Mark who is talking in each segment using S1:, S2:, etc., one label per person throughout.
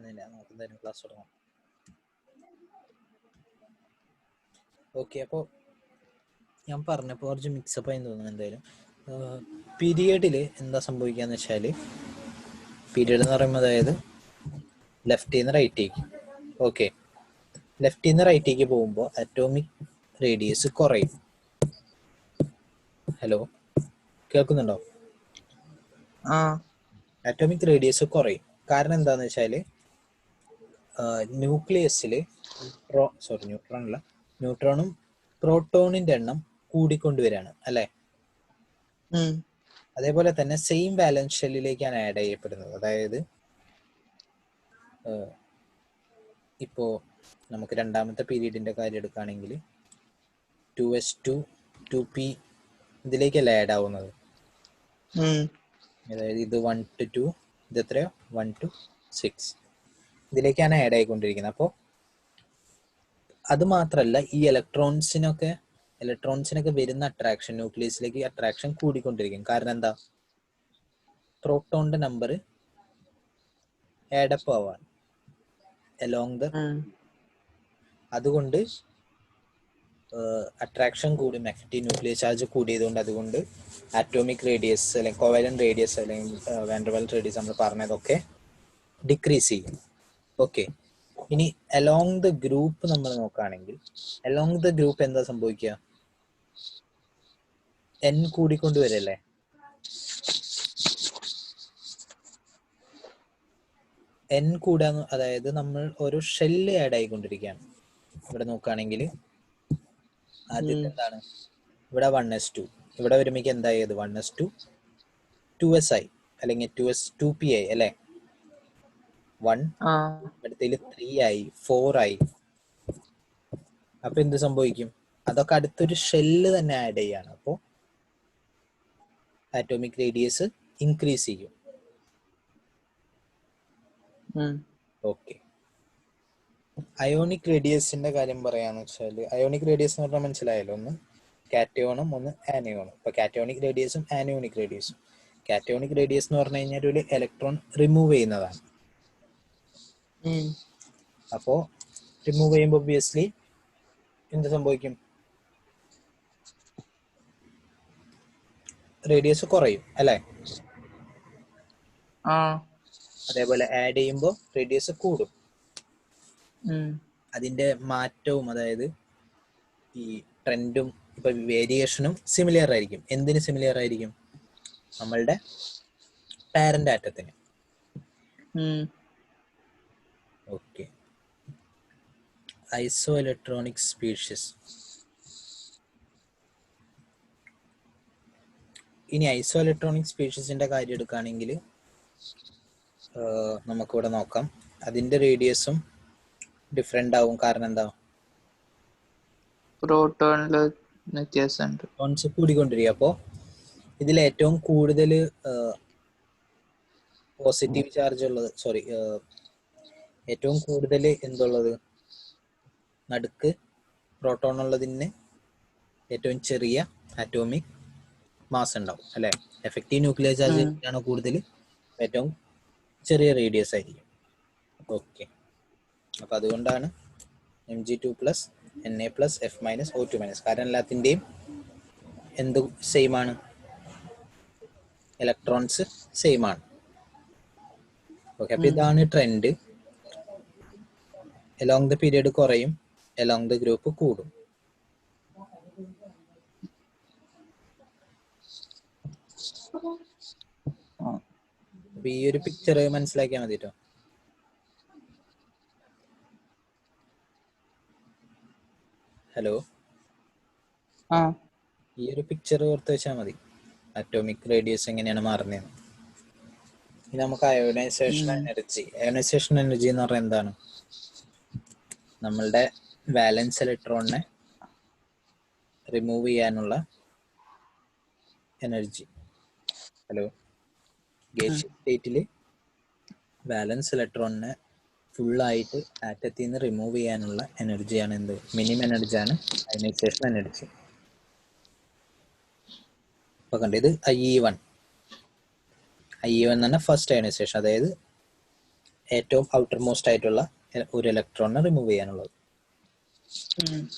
S1: പറ്റുന്നില്ല. നമുക്ക് എന്തായാലും ക്ലാസ് തുടങ്ങാം. ഓക്കെ, അപ്പോൾ ഞാൻ പറഞ്ഞപ്പോൾ കുറച്ച് മിക്സപ്പ് ആയി തോന്നുന്നു. എന്തായാലും പീരിയഡിൽ എന്താ സംഭവിക്കാന്ന് വെച്ചാൽ, പീരിയഡ് എന്ന് പറയുമ്പോൾ അതായത് ലെഫ്റ്റിൽ നിന്ന് റൈറ്റിലേക്ക്, ഓക്കെ, ലെഫ്റ്റിൽ നിന്ന് റൈറ്റിലേക്ക് പോകുമ്പോൾ അറ്റോമിക് റേഡിയസ് കുറയും. ഹലോ, കേൾക്കുന്നുണ്ടോ? അറ്റോമിക് റേഡിയസ് കുറയും. കാരണം എന്താണെന്ന് വെച്ചാൽ ന്യൂക്ലിയസിൽ ന്യൂട്രോണും പ്രോട്ടോണിന്റെ എണ്ണം കൂടിക്കൊണ്ടുവരികയാണ് അല്ലേ? അതേപോലെ തന്നെ സെയിം വാലൻസ് ഷെല്ലിലേക്കാണ് ആഡ് ചെയ്യപ്പെടുന്നത്. അതായത് ഇപ്പോൾ നമുക്ക് രണ്ടാമത്തെ പീരീഡിന്റെ കാര്യം എടുക്കുകയാണെങ്കിൽ 2s2 2p ഇതിലേക്കല്ല ആഡ് ആവുന്നത്. അതായത് ഇത് 1 to 2, ഇത് എത്രയോ 1 to 6 ഇതിലേക്കാണ് ആഡ് ആയിക്കൊണ്ടിരിക്കുന്നത്. അപ്പോൾ അത് മാത്രമല്ല, ഈ ഇലക്ട്രോൺസിനൊക്കെ വരുന്ന അട്രാക്ഷൻ, ന്യൂക്ലിയസിലേക്ക് അട്രാക്ഷൻ കൂടിക്കൊണ്ടിരിക്കും. കാരണം എന്താ? പ്രോട്ടോണിന്റെ നമ്പർ ആഡപ്പ് ആവാൻ അലോങ് ദ, അതുകൊണ്ട് അട്രാക്ഷൻ കൂടി, മാഗ്നറ്റിക് ന്യൂക്ലിയർ ചാർജ് കൂടിയതുകൊണ്ട് അതുകൊണ്ട് ആറ്റോമിക് റേഡിയസ് അല്ലെങ്കിൽ കോവാലന്റ് റേഡിയസ് അല്ലെങ്കിൽ വാൻഡർവാൽസ് റേഡിയസ് നമ്മൾ പറഞ്ഞതൊക്കെ ഡിക്രീസ് ചെയ്യും. ഓക്കെ, ഇനി അലോങ് ദ ഗ്രൂപ്പ് നമ്മൾ നോക്കുകയാണെങ്കിൽ, അലോങ് ദ ഗ്രൂപ്പ് എന്താ സംഭവിക്കുക? എൻ കൂടിക്കൊണ്ടുവരല്ലേ? എൻ കൂടാന്ന്, അതായത് നമ്മൾ ഒരു ഷെല്ല് ആഡ് ആയിക്കൊണ്ടിരിക്കുകയാണ്. ഇവിടെ നോക്കുകയാണെങ്കിൽ ആദ്യത്തെ എന്താണ്? ഇവിടെ 1s2, ഇവിടെ വരുമ്പോൾ എന്തായത്? 1s2 2si അല്ലെങ്കിൽ 2p ആയി അല്ലേ? 1 അടുത്തതിൽ 3 ആയി, 4 ആയി. അപ്പൊ എന്ത് സംഭവിക്കും? അതൊക്കെ അടുത്തൊരു ഷെല്ല് തന്നെ ആഡ് ചെയ്യാണ്. അപ്പോൾ ആറ്റോമിക് റേഡിയസ് ഇൻക്രീസ് ചെയ്യും. ഓക്കെ, അയോണിക് റേഡിയസിന്റെ കാര്യം പറയാന്ന് വെച്ചാൽ, അയോണിക് റേഡിയസ് എന്ന് പറഞ്ഞാൽ മനസ്സിലായല്ലോ, ഒന്ന് കാറ്റയോണും ഒന്ന് ആനയോണും. ഇപ്പൊ കാറ്റയോണിക് റേഡിയസും ആനയോണിക് റേഡിയസും. കാറ്റയോണിക് റേഡിയസ് എന്ന് പറഞ്ഞു കഴിഞ്ഞാൽ ഒരു ഇലക്ട്രോൺ റിമൂവ് ചെയ്യുന്നതാണ്. അപ്പോ റിമൂവ് ചെയ്യുമ്പോൾ ഒബ്വിയസ്ലി എന്ത് സംഭവിക്കും? റേഡിയസ് കുറയും അല്ലേ? അതേപോലെ ആഡ് ചെയ്യുമ്പോൾ റേഡിയസ് കൂടും. അതിന്റെ മാറ്റവും, അതായത് ഈ ട്രെൻഡും ഇപ്പൊ വേരിയേഷനും സിമിലർ ആയിരിക്കും. എന്തിന് സിമിലർ ആയിരിക്കും? നമ്മളുടെ പാരന്റ് ആറ്റത്തിന്. ഓക്കെ, ഐസോ ഇലക്ട്രോണിക് സ്പീഷീസ്. ഇനി ഐസോ ഇലക്ട്രോണിക് സ്പീഷീസിന്റെ കാര്യം എടുക്കുകയാണെങ്കിൽ നമുക്കിവിടെ നോക്കാം. അതിന്റെ റേഡിയസും ഡിഫറെന്റ് ആവും. കാരണം എന്താ?
S2: പ്രോട്ടോണില് വ്യത്യാസമുണ്ട്,
S1: പ്രോട്ടോൺസ് കൂടിക്കൊണ്ടിരിക്കുക. അപ്പോൾ ഇതിൽ ഏറ്റവും കൂടുതൽ പോസിറ്റീവ് ചാർജ് ഉള്ളത്, ഏറ്റവും കൂടുതൽ എന്തുള്ളത്? നടുക്ക് പ്രോട്ടോൺ ഉള്ളതിന് ഏറ്റവും ചെറിയ ആറ്റോമിക് മാസ് ഉണ്ടാവും അല്ലെ? എഫക്റ്റീവ് ന്യൂക്ലിയർ ചാർജ് ആണ് കൂടുതൽ, ഏറ്റവും ചെറിയ റേഡിയസ് ആയിരിക്കും. ഓക്കെ, അപ്പൊ അതുകൊണ്ടാണ് Mg2+, Na+, F- O2-. കാരണം എല്ലാത്തിൻ്റെയും എന്ത് സെയിം ആണ്? ഇലക്ട്രോൺസ് സെയിം ആണ്. ഓക്കെ, അപ്പൊ ഇതാണ് ട്രെൻഡ്. അലോങ് ദ പീരിയഡ് കുറയും, അലോങ് ദ ഗ്രൂപ്പ് കൂടും. അപ്പൊ ഈ ഒരു പിക്ചർ മനസ്സിലാക്കിയാൽ മതി കേട്ടോ. ഹലോ, ഈ ഒരു പിക്ചർ ഓർത്ത് വെച്ചാൽ മതി, അറ്റോമിക് റേഡിയസ് എങ്ങനെയാണ് മാറുന്നത്. ഇനി നമുക്ക് അയോണൈസേഷൻ എനർജി. അയോണൈസേഷൻ എനർജി എന്ന് പറഞ്ഞാൽ എന്താണ്? നമ്മളുടെ വാലൻസ് ഇലക്ട്രോണിനെ റിമൂവ് ചെയ്യാനുള്ള എനർജി. ഹലോ, ഗേറ്റ് സ്റ്റേറ്റിൽ വാലൻസ് ഇലക്ട്രോണിനെ ഫുള്ളായിട്ട് ആറ്റത്തിൽ നിന്ന് റിമൂവ് ചെയ്യാനുള്ള എനർജിയാണ് എന്ത്? മിനിമം എനർജിയാണ് അയോണൈസേഷൻ എനർജി. അപ്പൊ കണ്ടത് ഇത് IE1 എന്ന് പറഞ്ഞാൽ ഫസ്റ്റ് അയോണൈസേഷൻ. അതായത് ഏറ്റവും ഔട്ടർ മോസ്റ്റ് ആയിട്ടുള്ള ഒരു ഇലക്ട്രോണിനെ റിമൂവ് ചെയ്യാനുള്ളത്.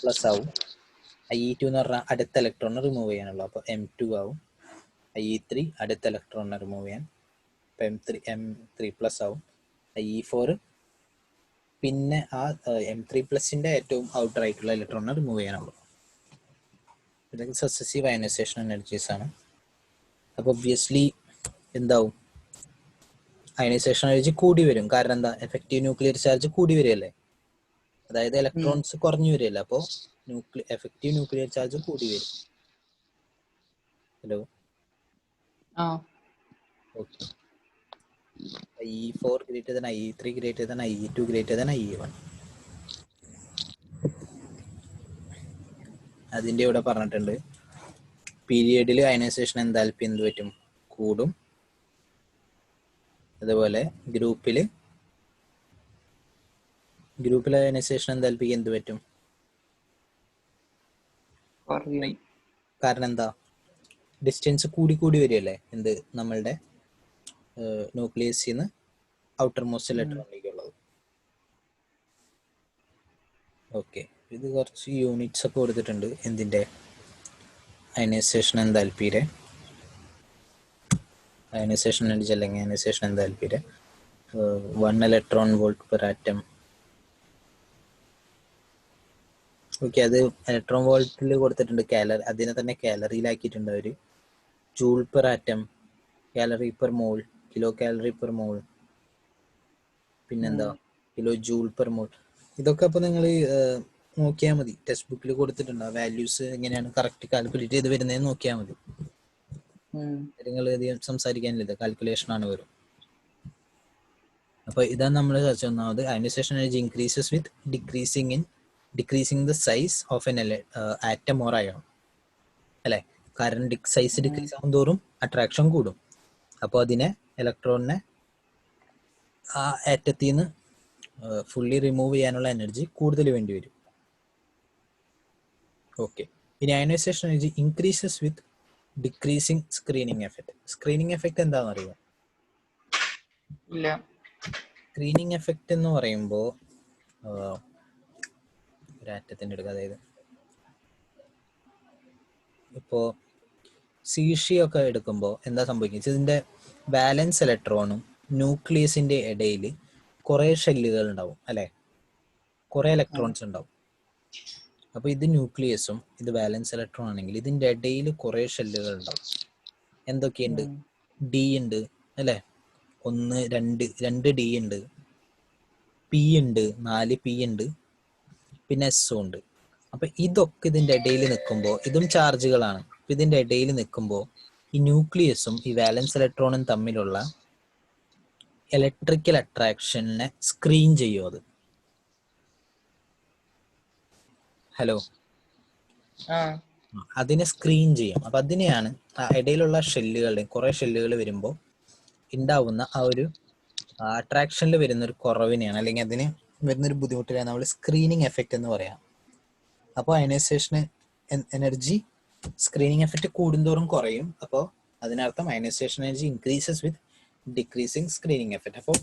S1: പ്ലസ് ആവും. IE2 എന്ന് പറഞ്ഞാൽ അടുത്ത ഇലക്ട്രോണിനെ റിമൂവ് ചെയ്യാനുള്ളത്. അപ്പോൾ M2 ആവും. IE3 അടുത്ത ഇലക്ട്രോണിനെ റിമൂവ് ചെയ്യാൻ. അപ്പോൾ M3 പ്ലസ് ആവും. IE4 പിന്നെ ആ M3+ന്റെ ഏറ്റവും ഔട്ടർ ആയിട്ടുള്ള ഇലക്ട്രോണിനെ റിമൂവ് ചെയ്യാനുള്ളത്. ഇതൊക്കെ സക്സസീവ് അയനൈസേഷൻ എനർജീസ് ആണ്. അപ്പോൾ ഒബ്വിയസ്ലി എന്താവും, അയനൈസേഷൻ എനർജി കൂടി വരും. കാരണം എന്താ, എഫക്റ്റീവ് ന്യൂക്ലിയർ ചാർജ് കൂടി വരികയല്ലേ, അതായത് ഇലക്ട്രോൺസ് കുറഞ്ഞു വരികയല്ല. അപ്പോൾ എഫക്റ്റീവ് ന്യൂക്ലിയർ ചാർജ് കൂടി വരും. Hello, okay. IE4 greater than IE3 greater than IE2 greater than IE1. അതിൻ്റെ ഇവിടെ പറഞ്ഞിട്ടുണ്ട്, പീരിയഡിൽ അയനൈസേഷൻ എൻതാൽപ്പി എന്ത് പറ്റും, കൂടും. അതുപോലെ ഗ്രൂപ്പിൽ അയനൈസേഷൻ എൻതാൽപ്പിക്ക് എന്ത് പറ്റും, കാരണം എന്താ, ഡിസ്റ്റൻസ് കൂടി വരികയല്ലേ, എന്ത് നമ്മളുടെ ന്യൂക്ലിയസിൽ നിന്ന് ഔട്ടർ മോസ്റ്റ് ഇലക്ട്രോണിലേക്കുള്ളത്. ഓക്കെ, ഇത് കുറച്ച് യൂണിറ്റ്സ് ഒക്കെ കൊടുത്തിട്ടുണ്ട് എന്തിൻ്റെ, അയനൈസേഷൻ എൻതാൽപ്പിയുടെ, അയനൈസേഷൻ എനർജി അല്ലെങ്കിൽ അയനൈസേഷൻ എൻതാൽപ്പിയുടെ 1 electron volt per atom. Okay, അത് ഇലക്ട്രോൺ വോൾട്ടിൽ കൊടുത്തിട്ടുണ്ട്. കാലറി, അതിനെ തന്നെ കാലറിയിലാക്കിയിട്ടുണ്ട് അവർ. Joule per atom, calorie per mole, kilo calorie per mole, പിന്നെന്താ കിലോ ജൂൾ പെർ മോൾ. ഇതൊക്കെ അപ്പോൾ നിങ്ങൾ നോക്കിയാൽ മതി, ടെക്സ്റ്റ് ബുക്കിൽ കൊടുത്തിട്ടുണ്ട്. വാല്യൂസ് എങ്ങനെയാണ് കറക്റ്റ് കാൽക്കുലേറ്റ് ചെയ്ത് വരുന്നതെന്ന് നോക്കിയാൽ മതി. നിങ്ങൾ അധികം സംസാരിക്കാനില്ല, കാൽക്കുലേഷൻ ആണ് വരും. അപ്പോൾ ഇതാണ് നമ്മൾ ചർച്ച. ഒന്നാമത് ionisation energy increases with decreasing the size of an atom or ion അല്ലേ. കാരണം സൈസ് ഡിക്രീസ് ആകും തോറും അട്രാക്ഷൻ കൂടും. അപ്പോൾ അതിനെ ഇലക്ട്രോണിനെ ആ ആറ്റത്തിൽ നിന്ന് ഫുള്ളി റിമൂവ് ചെയ്യാനുള്ള എനർജി കൂടുതൽ വേണ്ടി വരും. ഓക്കെ, ഇനി ionisation energy increases with decreasing screening effect. Screening effect എന്താണെന്ന് അറിയുമോ?
S2: ഇല്ല.
S1: സ്ക്രീനിങ് എഫക്റ്റ് എന്ന് പറയുമ്പോൾ ഒരു ആറ്റത്തിൻ്റെ എടുക്കുക, അതായത് ഇപ്പോൾ സീഷിയൊക്കെ എടുക്കുമ്പോൾ എന്താ സംഭവിക്കുന്നത്, ഇതിൻ്റെ വാലൻസ് ഇലക്ട്രോണും ന്യൂക്ലിയസിൻ്റെ ഇടയിൽ കുറേ ഷെല്ലുകൾ ഉണ്ടാവും അല്ലേ, കുറേ ഇലക്ട്രോൺസ് ഉണ്ടാവും. അപ്പോൾ ഇത് ന്യൂക്ലിയസും ഇത് വാലൻസ് ഇലക്ട്രോൺ ആണെങ്കിൽ ഇതിൻ്റെ ഇടയിൽ കുറേ ഷെല്ലുകൾ ഉണ്ടാവും. എന്തൊക്കെയുണ്ട്, ഡി ഉണ്ട് അല്ലേ, 1 2 ഡി ഉണ്ട്, പി ഉണ്ട്, 4 പി ഉണ്ട്, പിന്നെ എസ് ഉണ്ട്. അപ്പം ഇതൊക്കെ ഇതിൻ്റെ ഇടയിൽ നിൽക്കുമ്പോൾ, ഇതും ചാർജുകളാണ്. ഇതിൻ്റെ ഇടയിൽ നിൽക്കുമ്പോൾ ഈ ന്യൂക്ലിയസും ഈ വാലൻസ് ഇലക്ട്രോണും തമ്മിലുള്ള ഇലക്ട്രിക്കൽ അട്രാക്ഷനെ സ്ക്രീൻ ചെയ്യും അത്. ഹലോ, അതിനെ സ്ക്രീൻ ചെയ്യും. അപ്പം അതിനെയാണ് ആ ഇടയിലുള്ള ഷെല്ലുകളുടെ കുറേ ഷെല്ലുകൾ വരുമ്പോൾ ഉണ്ടാവുന്ന ആ ഒരു അട്രാക്ഷനിൽ വരുന്നൊരു കുറവിനെയാണ്, അല്ലെങ്കിൽ അതിന് വരുന്നൊരു ബുദ്ധിമുട്ടിലാണ് നമ്മൾ സ്ക്രീനിങ് എഫക്റ്റ് എന്ന് പറയാം. അപ്പോൾ അയനൈസേഷൻ എനർജി സ്ക്രീനിങ് എഫക്റ്റ് കൂടുന്തോറും കുറയും. അപ്പോൾ അതിനർത്ഥം ionisation energy increases with decreasing screening effect. അപ്പോൾ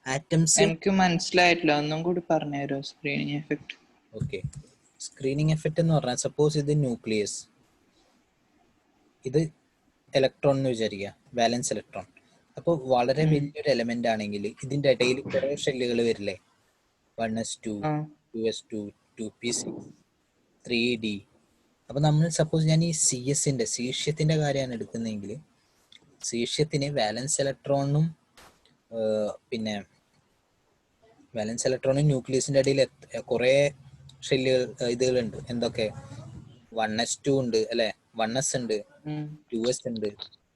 S1: ആറ്റംസ്
S2: എനിക്ക് മനസ്സിലായിട്ടില്ല, ഒന്നും കൂടി പറഞ്ഞുതരോ screening effect?
S1: Okay, screening effect എന്ന് പറഞ്ഞാൽ സപ്പോസ് ഇത് ന്യൂക്ലിയസ്, ഇത് ഇലക്ട്രോൺ എന്ന് വിചാരിക്കുക, വാലൻസ് ഇലക്ട്രോൺ. അപ്പോൾ വളരെ വലിയൊരു എലമെന്റ് ആണെങ്കിൽ ഇതിൻ്റെ ഇടയിൽ കുറേ ഷെല്ലുകൾ വരില്ലേ, 1s2 2s2 2p6 3d. അപ്പോൾ നമ്മൾ സപ്പോസ് ഞാൻ ഈ സീഷ്യത്തിൻ്റെ കാര്യമാണ് എടുക്കുന്നതെങ്കിൽ, സീഷ്യത്തിന് വാലൻസ് ഇലക്ട്രോണും പിന്നെ വാലൻസ് ഇലക്ട്രോണും ന്യൂക്ലിയസിൻ്റെ ഇടയിൽ കുറേ ഷെല്ലുകൾ ഇതുകളുണ്ട്. എന്തൊക്കെ, 1s2 ഉണ്ട് അല്ലേ, 1s ഉണ്ട്, 2s ഉണ്ട്,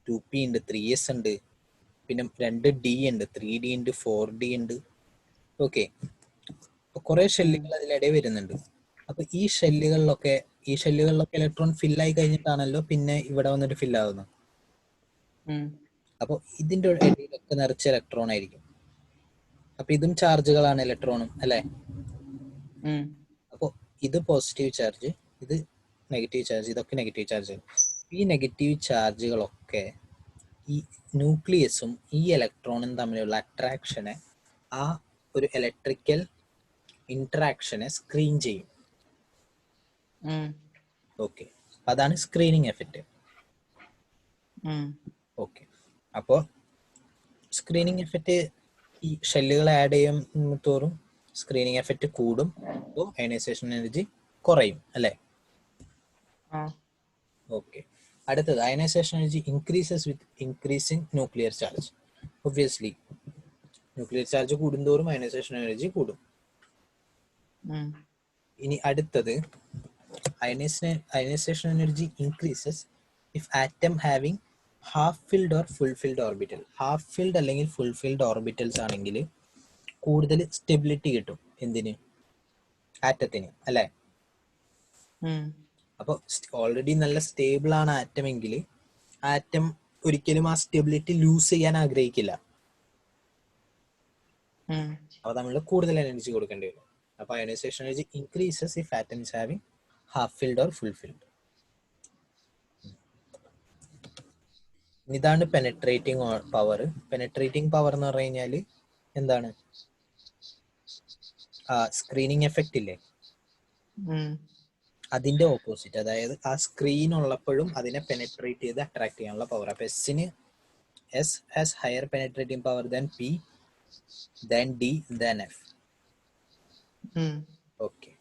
S1: 2p ഉണ്ട്, 3s ഉണ്ട്, പിന്നെ 2d ഉണ്ട്, 3d ഉണ്ട്, 4d ഉണ്ട്. ഓക്കെ, കുറേ ഷെല്ലുകൾ അതിലിടയിൽ വരുന്നുണ്ട്. അപ്പൊ ഈ ഷെല്ലുകളിലൊക്കെ ഇലക്ട്രോൺ ഫില്ലായി കഴിഞ്ഞിട്ടാണല്ലോ പിന്നെ ഇവിടെ വന്നിട്ട് ഫില്ലാവുന്നത്. അപ്പോൾ ഇതിന്റെ ഇടയിലൊക്കെ നിറച്ച ഇലക്ട്രോൺ ആയിരിക്കും. അപ്പൊ ഇതും ചാർജുകളാണ്, ഇലക്ട്രോണും അല്ലെ. അപ്പോൾ ഇത് പോസിറ്റീവ് ചാർജ്, ഇത് നെഗറ്റീവ് ചാർജ്, ഇതൊക്കെ നെഗറ്റീവ് ചാർജ്. ഈ നെഗറ്റീവ് ചാർജുകളൊക്കെ ഈ ന്യൂക്ലിയസും ഈ ഇലക്ട്രോണും തമ്മിലുള്ള അട്രാക്ഷനെ ആ ഒരു ഇലക്ട്രിക്കൽ ഇന്ററാക്ഷനെ സ്ക്രീൻ ചെയ്യും. ഓക്കെ, അതാണ് സ്ക്രീനിങ് എഫക്റ്റ്. ഓക്കെ, അപ്പോൾ സ്ക്രീനിങ് എഫക്റ്റ് ഈ ഷെല്ലുകൾ ആഡ് ചെയ്യും തോറും സ്ക്രീനിങ് എഫക്റ്റ് കൂടും, അപ്പോൾ അയണൈസേഷൻ എനർജി കുറയും അല്ലേ? ഓക്കെ, അടുത്തത് ionisation energy increases with increasing nuclear charge. Obviously nuclear charge കൂടുന്തോറും അയണൈസേഷൻ എനർജി കൂടും. ഇനി അടുത്തത് ionisation energy increases if atom having half filled or full filled orbital. Half filled അല്ലെങ്കിൽ ഫുൾ ഫിൽഡ് ഓർബിറ്റൽസ് ആണെങ്കിൽ കൂടുതൽ സ്റ്റെബിലിറ്റി കിട്ടും. എന്തിന്? ആറ്റത്തിന് അല്ലേ? അപ്പോൾ ഓൾറെഡി നല്ല സ്റ്റേബിൾ ആണ് ആറ്റം എങ്കിൽ ആറ്റം ഒരിക്കലും ആ സ്റ്റെബിലിറ്റി ലൂസ് ചെയ്യാൻ ആഗ്രഹിക്കില്ല. അപ്പോൾ നമ്മൾ കൂടുതൽ എനർജി കൊടുക്കേണ്ടി വരും. അപ്പോൾ ionisation energy increases if atom is having half filled or full filled. ഇതാണ് പെനട്രേറ്റിംഗ് പവർ. പെനട്രേറ്റിംഗ് പവർ എന്ന് പറഞ്ഞു കഴിഞ്ഞാൽ എന്താണ്? സ്ക്രീനിങ് എഫക്റ്റ് ഇല്ലേ, അതിന്റെ ഓപ്പോസിറ്റ്. അതായത് ആ സ്ക്രീൻ ഉള്ളപ്പോഴും അതിനെ പെനട്രേറ്റ് ചെയ്ത് അട്രാക്ട് ചെയ്യാനുള്ള പവർ. അപ്പൊ S has higher penetrating power than P, than D, than F. Okay,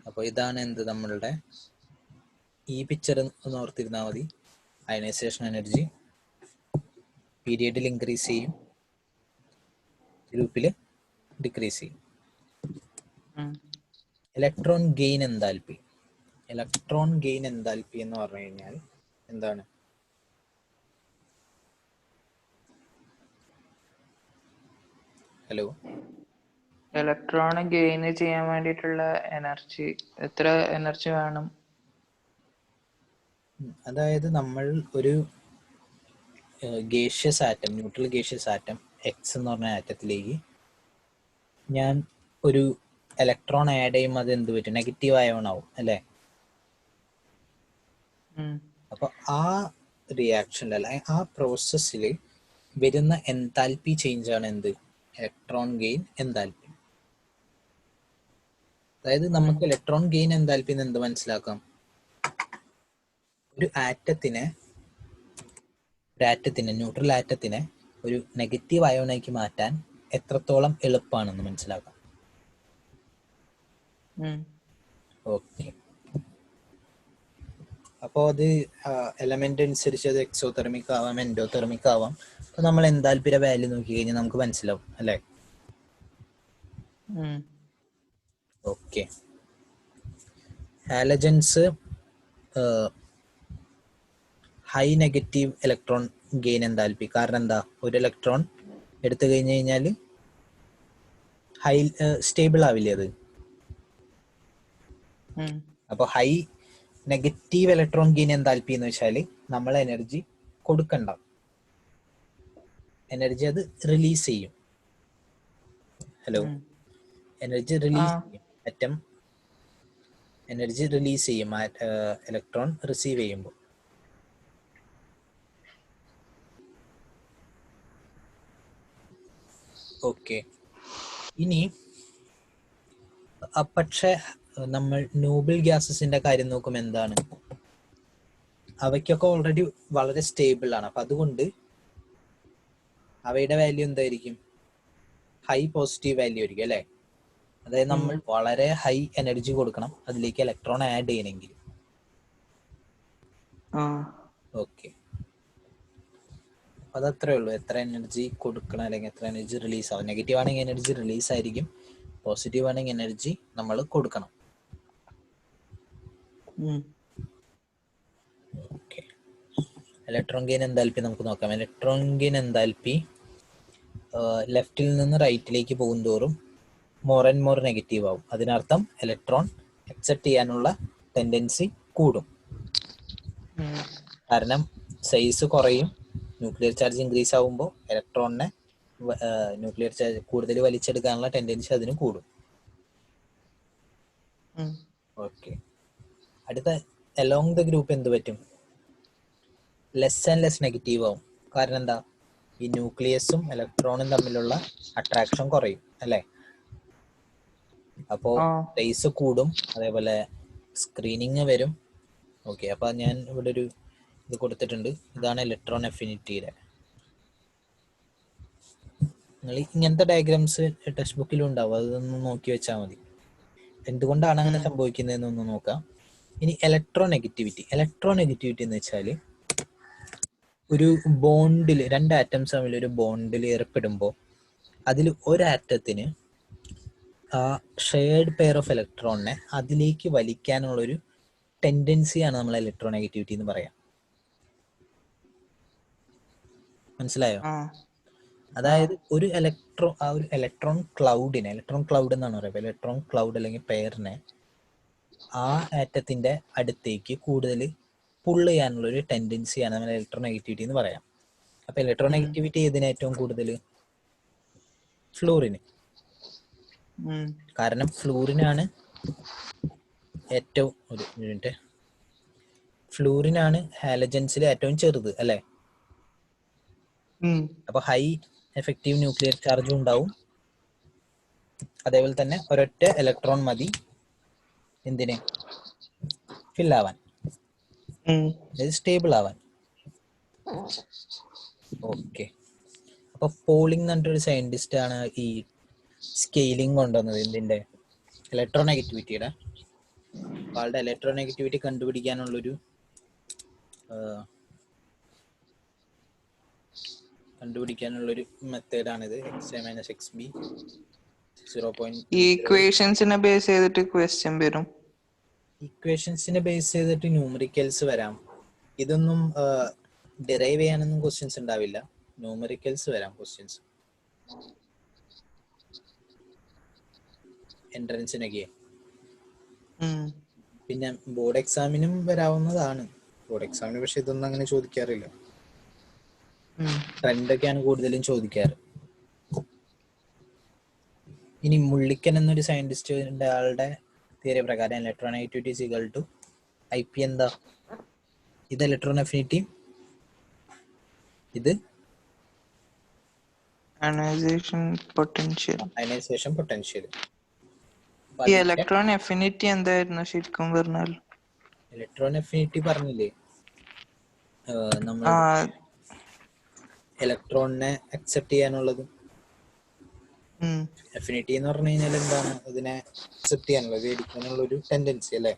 S1: അപ്പോൾ ഇതാണ് എന്ത് നമ്മളുടെ ഈ പിക്ചർ ഒന്ന് ഓർത്തിരുന്നാൽ മതി. അയണൈസേഷൻ എനർജി പീരിയഡിൽ ഇൻക്രീസ് ചെയ്യും, ഗ്രൂപ്പിൽ ഡിക്രീസ് ചെയ്യും. Electron gain enthalpy. Electron gain enthalpy എന്ന് പറഞ്ഞു കഴിഞ്ഞാൽ എന്താണ്? ഹലോ,
S2: ഇലക്ട്രോൺ ഗെയിൻ ചെയ്യാൻ വേണ്ടിയിട്ടുള്ള എനർജി, എത്ര എനർജി വേണം?
S1: അതായത് നമ്മൾ ഒരു gaseous atom, neutral gaseous atom X എന്ന് പറഞ്ഞ ആറ്റത്തിലേക്ക് ഞാൻ ഒരു ഇലക്ട്രോൺ ആഡ് ചെയ്യുമ്പോൾ അത് എന്ത് പറ്റും? നെഗറ്റീവ് അയോൺ ആവും അല്ലേ? അപ്പൊ ആ റിയാക്ഷനിൽ അല്ലെങ്കിൽ ആ പ്രോസസ്സിൽ വരുന്ന എൻതാൽപ്പി ചേഞ്ച് ആണ് എന്ത്? Electron gain enthalpy. അതായത് നമുക്ക് ഇലക്ട്രോൺ ഗെയിൻ എൻതാൽപ്പി എന്ന് എന്ത് മനസ്സിലാക്കാം? ഒരു ആറ്റത്തിനെ ന്യൂട്രൽ ആറ്റത്തിനെ ഒരു നെഗറ്റീവ് അയോണാക്കി മാറ്റാൻ എത്രത്തോളം എളുപ്പമാണെന്ന് മനസ്സിലാക്കാം. ഓക്കെ, അപ്പോൾ അത് എലമെന്റ് അനുസരിച്ച് അത് എക്സോതെർമിക് ആവാം, എൻഡോതെർമിക് ആവാം. അപ്പൊ നമ്മൾ എൻതാൽപ്പിയുടെ വാല്യൂ നോക്കി കഴിഞ്ഞാൽ നമുക്ക് മനസ്സിലാവും അല്ലേ? Okay, halogens high negative electron gain enthalpy. കാരണം എന്താ? ഒരു ഇലക്ട്രോൺ എടുത്തു കഴിഞ്ഞു കഴിഞ്ഞാൽ ഹൈ സ്റ്റേബിൾ ആവില്ലേ അത്? അപ്പോൾ high negative electron gain enthalpy എന്ന് വെച്ചാൽ നമ്മൾ എനർജി കൊടുക്കണ്ട, എനർജി അത് റിലീസ് ചെയ്യും. ഹലോ, എനർജി റിലീസ് ചെയ്യും. ആറ്റം എനർജി റിലീസ് ചെയ്യും ഇലക്ട്രോൺ റിസീവ് ചെയ്യുമ്പോൾ. ഓക്കെ, ഇനി പക്ഷെ നമ്മൾ നോബിൾ ഗ്യാസസിന്റെ കാര്യം നോക്കുമ്പോൾ എന്താണ്? അവയ്ക്കൊക്കെ ഓൾറെഡി വളരെ സ്റ്റേബിൾ ആണ്. അപ്പൊ അതുകൊണ്ട് അവയുടെ വാല്യൂ എന്തായിരിക്കും? ഹൈ പോസിറ്റീവ് വാല്യൂ ആയിരിക്കും അല്ലേ? അതായത് നമ്മൾ വളരെ ഹൈ എനർജി കൊടുക്കണം അതിലേക്ക് ഇലക്ട്രോൺ ആഡ് ചെയ്യണമെങ്കിൽ. ഓക്കെ, അതത്രേ ഉള്ളൂ. എത്ര എനർജി കൊടുക്കണം അല്ലെങ്കിൽ എത്ര എനർജി റിലീസ് ആവും. നെഗറ്റീവ് ആണെങ്കിൽ എനർജി റിലീസ് ആയിരിക്കും, പോസിറ്റീവ് ആണെങ്കിൽ എനർജി നമ്മൾ കൊടുക്കണം. ഓക്കെ, ഇലക്ട്രോൺ ഗെയിൻ എൻതാൽപ്പി നമുക്ക് നോക്കാം. ഇലക്ട്രോൺ ഗെയിൻ എൻതാൽപ്പി ലെഫ്റ്റിൽ നിന്ന് റൈറ്റിലേക്ക് പോകുന്തോറും മോർ ആൻഡ് മോർ നെഗറ്റീവ് ആവും. അതിനർത്ഥം ഇലക്ട്രോൺ അക്സെപ്റ്റ് ചെയ്യാനുള്ള ടെൻഡൻസി കൂടും. കാരണം സൈസ് കുറയും, ന്യൂക്ലിയർ ചാർജ് ഇൻക്രീസ് ആകുമ്പോൾ ഇലക്ട്രോണിനെ ന്യൂക്ലിയർ ചാർജ് കൂടുതൽ വലിച്ചെടുക്കാനുള്ള ടെൻഡൻസി അതിന് കൂടും. ഓക്കെ, അടുത്ത അലോങ് ദ ഗ്രൂപ്പ് എന്ത് പറ്റും? ലെസ് ആൻഡ് ലെസ് നെഗറ്റീവ് ആവും. കാരണം എന്താ? ഈ ന്യൂക്ലിയസും ഇലക്ട്രോണും തമ്മിലുള്ള അട്രാക്ഷൻ കുറയും അല്ലേ? അപ്പോൾ
S2: ആ
S1: സ്പേസ് കൂടും, അതേപോലെ സ്ക്രീനിങ് വരും. ഓക്കെ, അപ്പോൾ ഞാൻ ഇവിടെ ഒരു ഇത് കൊടുത്തിട്ടുണ്ട്. ഇതാണ് ഇലക്ട്രോൺ അഫിനിറ്റിയുടെ. നിങ്ങൾ ഇങ്ങനത്തെ ഡയഗ്രാംസ് ടെക്സ്റ്റ് ബുക്കിലും ഉണ്ടാവും, അതൊന്ന് നോക്കി വെച്ചാൽ മതി. എന്തുകൊണ്ടാണ് അങ്ങനെ സംഭവിക്കുന്നതെന്നൊന്ന് നോക്കാം. ഇനി ഇലക്ട്രോനെഗറ്റിവിറ്റി എന്ന് വെച്ചാൽ ഒരു ബോണ്ടിൽ രണ്ട് ആറ്റംസ് തമ്മിൽ ഒരു ബോണ്ടിൽ ഏർപ്പെടുമ്പോൾ അതിൽ ഒരു ആറ്റത്തിന് ആ ഷെയർഡ് പെയർ ഓഫ് ഇലക്ട്രോണിനെ അതിലേക്ക് വലിക്കാനുള്ളൊരു ടെൻഡൻസിയാണ് നമ്മൾ ഇലക്ട്രോനെഗറ്റിവിറ്റി എന്ന് പറയാം. മനസ്സിലായോ? അതായത് ഒരു ഇലക്ട്രോൺ ക്ലൗഡ് എന്നാണ് പറയുക. ഇലക്ട്രോൺ ക്ലൗഡ് അല്ലെങ്കിൽ പെയറിനെ ആ ആറ്റത്തിന്റെ അടുത്തേക്ക് കൂടുതൽ പുള്ള് ചെയ്യാനുള്ള ഒരു ടെൻഡൻസിയാണ് നമ്മൾ ഇലക്ട്രോനെഗറ്റിവിറ്റി എന്ന് പറയാം. അപ്പൊ ഇലക്ട്രോനെഗറ്റിവിറ്റി ഏതിന് ഏറ്റവും കൂടുതൽ? ഫ്ലൂറിന്. കാരണം ഫ്ലൂറിനാണ് ഏറ്റവും ഫ്ലൂറിനാണ് ഹാലജൻസിൽ ഏറ്റവും ചെറുത് അല്ലെ? അപ്പൊ ഹൈ എഫക്റ്റീവ് ന്യൂക്ലിയർ ചാർജും ഉണ്ടാവും, അതേപോലെ തന്നെ ഒരൊറ്റ ഇലക്ട്രോൺ മതി എന്തിന്? ഫില്ലാവാൻ, സ്റ്റേബിൾ ആവാൻ. ഓക്കെ, അപ്പൊ പോളിംഗ് എന്ന് പറഞ്ഞിട്ടൊരു സയന്റിസ്റ്റ് ആണ് ഈ സ്കെയിലിംഗ് കൊണ്ടുവന്നത് എന്തിന്റെ? ഇലക്ട്രോനെഗറ്റിവിറ്റിയുടെ. ആളുടെ ഇലക്ട്രോനെഗറ്റിവിറ്റി കണ്ടുപിടിക്കാനുള്ളൊരു മെത്തേഡാണിത്. XA-XB 0.0.
S2: ഈക്വേഷൻസിനെ ബേസ് ചെയ്തിട്ട് ക്വസ്റ്റ്യൻ വരും.
S1: ഇക്വേഷൻസിനെ ബേസ് ചെയ്തിട്ട് ന്യൂമറിക്കൽസ് വരാം. ഇതൊന്നും ഡിറൈവ് ചെയ്യാനൊന്നും ക്വസ്റ്റ്യൻസ് ഉണ്ടാവില്ല, ന്യൂമറിക്കൽസ് വരാം ക്വസ്റ്റ്യൻസ് എൻട്രൻസിനൊക്കെ. പിന്നെ ബോർഡ് എക്സാമിനും വരാവുന്നതാണ്. ബോർഡ് എക്സാമിന് പക്ഷെ ഇതൊന്നും അങ്ങനെ ചോദിക്കാറില്ല. ട്രെൻഡൊക്കെയാണ് കൂടുതലും ചോദിക്കാറ്. ഇനി മുള്ളിക്കൻ എന്നൊരു സയന്റിസ്റ്റിന്റെ ആളുടെ തിയറി പ്രകാരം electronegativity is equal to IP. എന്താ ഇത്? ഇലക്ട്രോൺ അഫിനിറ്റി, ഇത്
S2: അയണൈസേഷൻ പൊട്ടൻഷ്യൽ. ഈ ഇലക്ട്രോൺ അഫിനിറ്റി എന്തായിരുന്നു ശരിക്കും പറഞ്ഞാൽ?
S1: ഇലക്ട്രോൺ അഫിനിറ്റി പറഞ്ഞില്ലേ, നമ്മൾ ഇലക്ട്രോണിനെ അക്സെപ്റ്റ് ചെയ്യാനുള്ളത്. അഫിനിറ്റി എന്ന് പറഞ്ഞു കഴിഞ്ഞാൽ എന്താണ്? അതിനെ അക്സെപ്റ്റ് ചെയ്യാനുള്ളത്, വേടിക്കാനുള്ള ഒരു ടെൻഡൻസി അല്ലേ?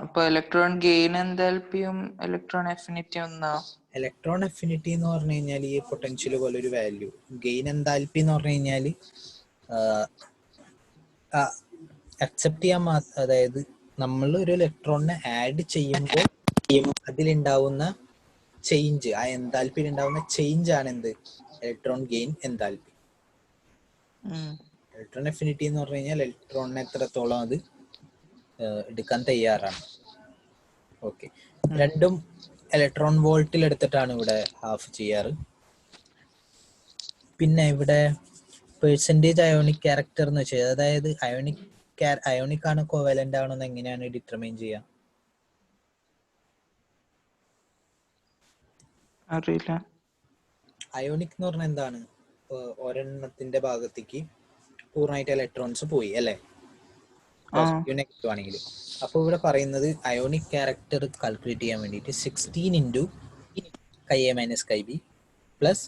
S2: ഇപ്പൊ ഇലക്ട്രോൺ ഗെയിൻ എന്താൽപ്പിയും ഇലക്ട്രോൺ അഫിനിറ്റി ഒന്നാ?
S1: ഇലക്ട്രോൺ അഫിനിറ്റി എന്ന് പറഞ്ഞു കഴിഞ്ഞാൽ ഈ പൊട്ടൻഷ്യൽ പോലെ ഒരു വാല്യൂ. ഗെയിൻ എന്താൽപ്പി എന്ന് പറഞ്ഞു കഴിഞ്ഞാൽ അക്സെപ്റ്റ് ചെയ്യാൻ അതായത് നമ്മൾ ഒരു ഇലക്ട്രോണിനെ ആഡ് ചെയ്യുമ്പോൾ അതിലുണ്ടാവുന്ന ചേഞ്ച്, ആ എന്താൽപ്പിയിൽ ഉണ്ടാവുന്ന ചേഞ്ച് ആണ് എന്ത്? Electron gain എന്താൽപ്പി. ഇലക്ട്രോൺ അഫിനിറ്റി എന്ന് പറഞ്ഞു കഴിഞ്ഞാൽ ഇലക്ട്രോണിനെ എത്രത്തോളം അത് എടുക്കാൻ തയ്യാറാണ്. ഓക്കെ, രണ്ടും ഇലക്ട്രോൺ വോൾട്ടിൽ എടുത്തിട്ടാണ് ഇവിടെ ഹാഫ് ചെയ്യാറ്. പിന്നെ ഇവിടെ പെർസെൻറ്റേജ് അയോണിക് ക്യാരക്ടർ എന്ന് വെച്ചാൽ, അതായത് അയോണിക് ആണ് കോവാലന്റ് ആണെന്ന് എങ്ങനെയാണ് ഡിറ്റർമൈൻ ചെയ്യുക?
S2: അറിയില്ല.
S1: അയോണിക് എന്ന് പറഞ്ഞാൽ എന്താണ്? ഒരെണ്ണത്തിന്റെ ഭാഗത്തേക്ക് പൂർണ്ണമായിട്ട് ഇലക്ട്രോൺസ് പോയി അല്ലെ, പോസിറ്റീവ് നെഗറ്റീവ് ആണെങ്കിൽ. അപ്പോൾ ഇവിടെ പറയുന്നത് അയോണിക് ക്യാരക്ടർ കാൽക്കുലേറ്റ് ചെയ്യാൻ വേണ്ടിയിട്ട് 16 × Ka-Kb plus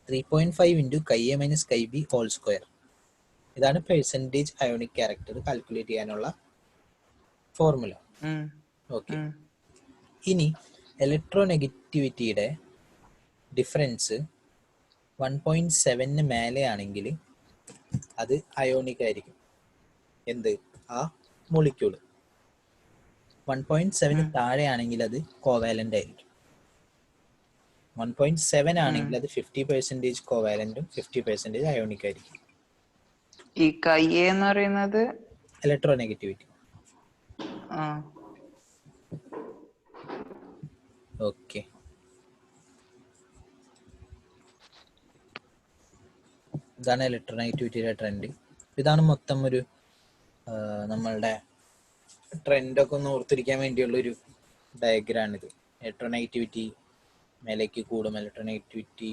S1: 3.5 × Ka-Kb whole square. ഇതാണ് പെർസെൻറ്റേജ് അയോണിക് ക്യാരക്ടർ കാൽക്കുലേറ്റ് ചെയ്യാനുള്ള ഫോർമുല. ഓക്കെ, ഇനി ഇലക്ട്രോനെഗറ്റിവിറ്റിയുടെ ഡിഫറൻസ് 1.7 മേലെ ആണെങ്കിൽ അത് അയോണിക് ആയിരിക്കും. എന്ത്? ആ മോളിക്യൂള്. 1.7 താഴെ ആണെങ്കിൽ അത് കോവാലന്റ് ആയിരിക്കും. 1.7 ആണെങ്കിൽ അത് 50% കോവാലന്റും 50% അയോണിക് ആയിരിക്കും.
S2: ഈ Ka എന്ന് പറയുന്നത്
S1: ഇലക്ട്രോനെഗറ്റിവിറ്റി. ഓക്കെ, ഇതാണ് ഇലക്ട്രോനെഗറ്റിവിറ്റിയുടെ ട്രെൻഡ്. ഇതാണ് മൊത്തം ഒരു നമ്മളുടെ ട്രെൻഡൊക്കെ ഒന്ന് ഓർത്തിരിക്കാൻ വേണ്ടിയുള്ള ഒരു ഡയഗ്രാണിത്. ഇലക്ട്രോനെഗറ്റിവിറ്റി മേലേക്ക് കൂടും, ഇലക്ട്രോണെഗറ്റിവിറ്റി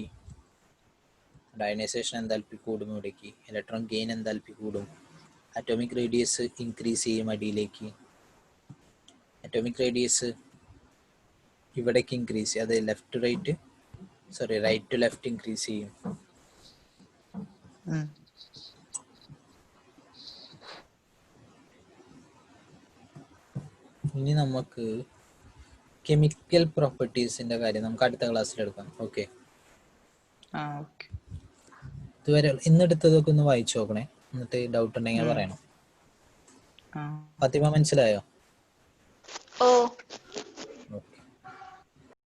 S1: ഡയനൈസേഷൻ എന്താൽപ്പി കൂടും, ഇവിടേക്ക് ഇലക്ട്രോൺ ഗെയിൻ എന്താൽപ്പി കൂടും, അറ്റോമിക് റേഡിയസ് ഇൻക്രീസ് ചെയ്യും അടിയിലേക്ക്, അറ്റോമിക് റേഡിയസ് ഇവിടേക്ക് ഇൻക്രീസ് ചെയ്യും, അത് റൈറ്റ് ടു ലെഫ്റ്റ് ഇൻക്രീസ് ചെയ്യും. ഇനി നമുക്ക് കെമിക്കൽ പ്രോപ്പർട്ടീസിന്റെ കാര്യം നമുക്ക് അടുത്ത ക്ലാസ്സിൽ എടുക്കാം. ഓക്കെ, ഇതുവരെ ഇന്നെടുത്തതൊക്കെ ഒന്ന് വായിച്ചു നോക്കണേ, എന്നിട്ട് ഡൗട്ട് ഉണ്ടെങ്കിൽ പറയണം. ഫാത്തിമ മനസ്സിലായോ?